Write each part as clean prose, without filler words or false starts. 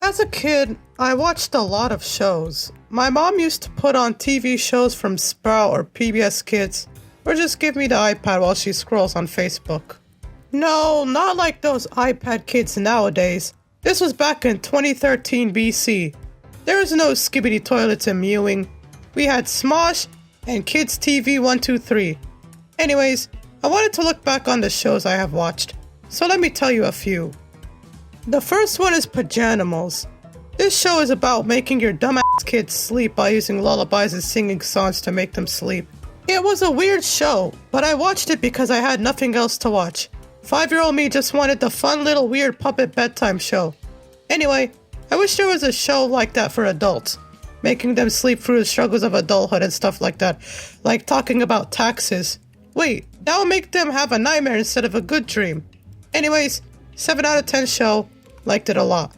As a kid, I watched a lot of shows. My mom used to put on TV shows from Sprout or PBS Kids, or just give me the iPad while she scrolls on Facebook. No, not like those iPad kids nowadays. This was back in 2013 BC. There was no skibbity toilets and mewing. We had Smosh and Kids TV 123. Anyways, I wanted to look back on the shows I have watched, so let me tell you a few. The first one is Pajanimals. This show is about making your dumbass kids sleep by using lullabies and singing songs to make them sleep. It was a weird show, but I watched it because I had nothing else to watch. 5-year-old me just wanted the fun little weird puppet bedtime show. Anyway, I wish there was a show like that for adults, making them sleep through the struggles of adulthood and stuff like that, like talking about taxes. Wait, that would make them have a nightmare instead of a good dream. Anyways, 7 out of 10 show, liked it a lot.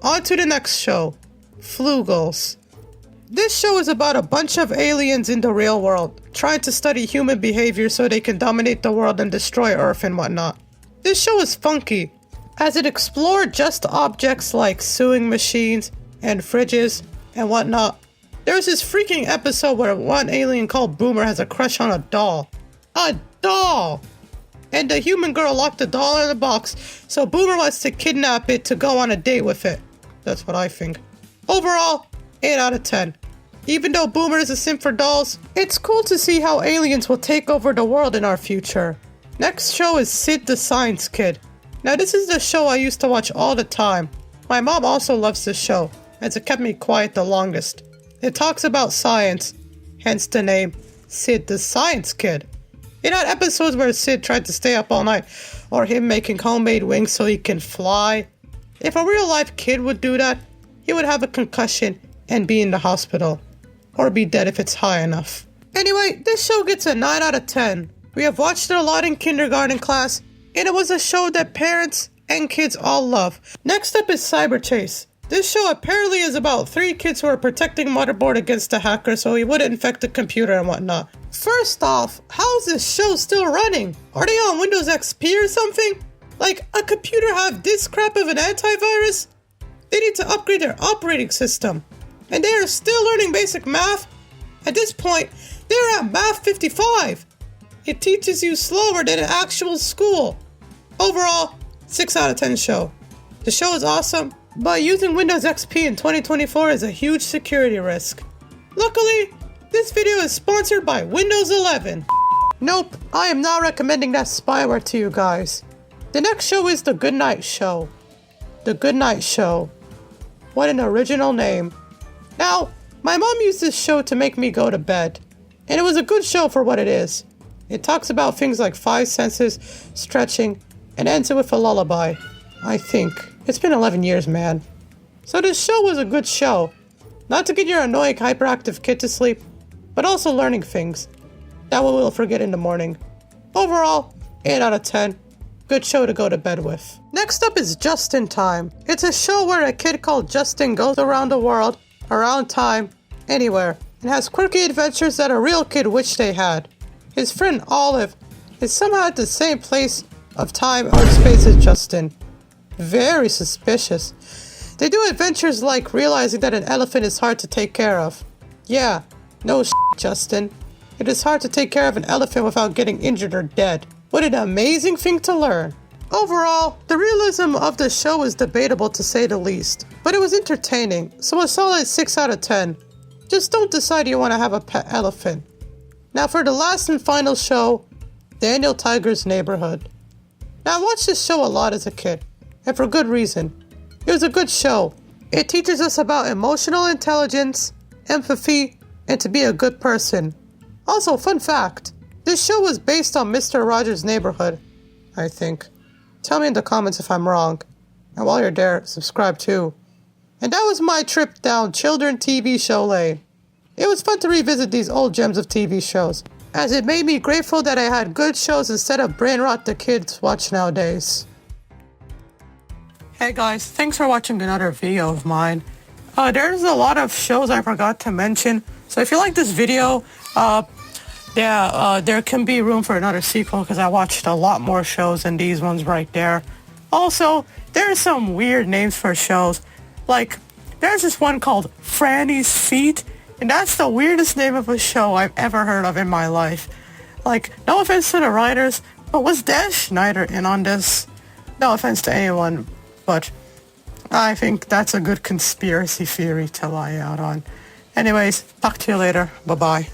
On to the next show, Flugals. This show is about a bunch of aliens in the real world, trying to study human behavior so they can dominate the world and destroy Earth and whatnot. This show is funky, as it explored just objects like sewing machines and fridges and whatnot. There's this freaking episode where one alien called Boomer has a crush on a doll. A doll! And the human girl locked the doll in a box, so Boomer wants to kidnap it to go on a date with it. That's what I think. Overall, 8 out of 10. Even though Boomer is a simp for dolls, it's cool to see how aliens will take over the world in our future. Next show is Sid the Science Kid. Now this is the show I used to watch all the time. My mom also loves this show, as it kept me quiet the longest. It talks about science, hence the name Sid the Science Kid. It had episodes where Sid tried to stay up all night, or him making homemade wings so he can fly. If a real life kid would do that, he would have a concussion and be in the hospital. Or be dead if it's high enough. Anyway, this show gets a 9 out of 10. We have watched it a lot in kindergarten class, and it was a show that parents and kids all love. Next up is Cyberchase. This show apparently is about 3 kids who are protecting Motherboard against a hacker so he wouldn't infect the computer and whatnot. First off, how is this show still running? Are they on Windows XP or something? Like, a computer have this crap of an antivirus? They need to upgrade their operating system. And they are still learning basic math? At this point, they're at Math 55. It teaches you slower than an actual school. Overall, 6 out of 10 show. The show is awesome, but using Windows XP in 2024 is a huge security risk. Luckily, this video is sponsored by Windows 11. Nope, I am not recommending that spyware to you guys. The next show is The Goodnight Show. The Goodnight Show. What an original name. Now, my mom used this show to make me go to bed, and it was a good show for what it is. It talks about things like 5 senses, stretching, and ends it with a lullaby. I think. It's been 11 years, man. So this show was a good show. Not to get your annoying hyperactive kid to sleep, but also learning things that we will forget in the morning. Overall, 8 out of 10. Good show to go to bed with. Next up is Just in Time. It's a show where a kid called Justin goes around the world, around time, anywhere, and has quirky adventures that a real kid wished they had. His friend Olive is somehow at the same place of time or space as Justin. Very suspicious. They do adventures like realizing that an elephant is hard to take care of. Yeah, no shit, Justin. It is hard to take care of an elephant without getting injured or dead. What an amazing thing to learn. Overall, the realism of the show is debatable to say the least, but it was entertaining, so a solid 6 out of 10. Just don't decide you want to have a pet elephant. Now for the last and final show, Daniel Tiger's Neighborhood. Now I watched this show a lot as a kid, and for good reason. It was a good show. It teaches us about emotional intelligence, empathy, and to be a good person. Also, fun fact, this show was based on Mr. Rogers' Neighborhood, I think. Tell me in the comments if I'm wrong. And while you're there, subscribe too. And that was my trip down Children TV Show Lane. It was fun to revisit these old gems of TV shows, as it made me grateful that I had good shows instead of brain rot the kids watch nowadays. Hey guys, thanks for watching another video of mine. There's a lot of shows I forgot to mention, so if you like this video, there can be room for another sequel because I watched a lot more shows than these ones right there. Also, there are some weird names for shows, Like, there's this one called Franny's Feet, and that's the weirdest name of a show I've ever heard of in my life. Like, no offense to the writers, but was Dan Schneider in on this? No offense to anyone, but I think that's a good conspiracy theory to lie out on. Anyways, talk to you later. Bye-bye.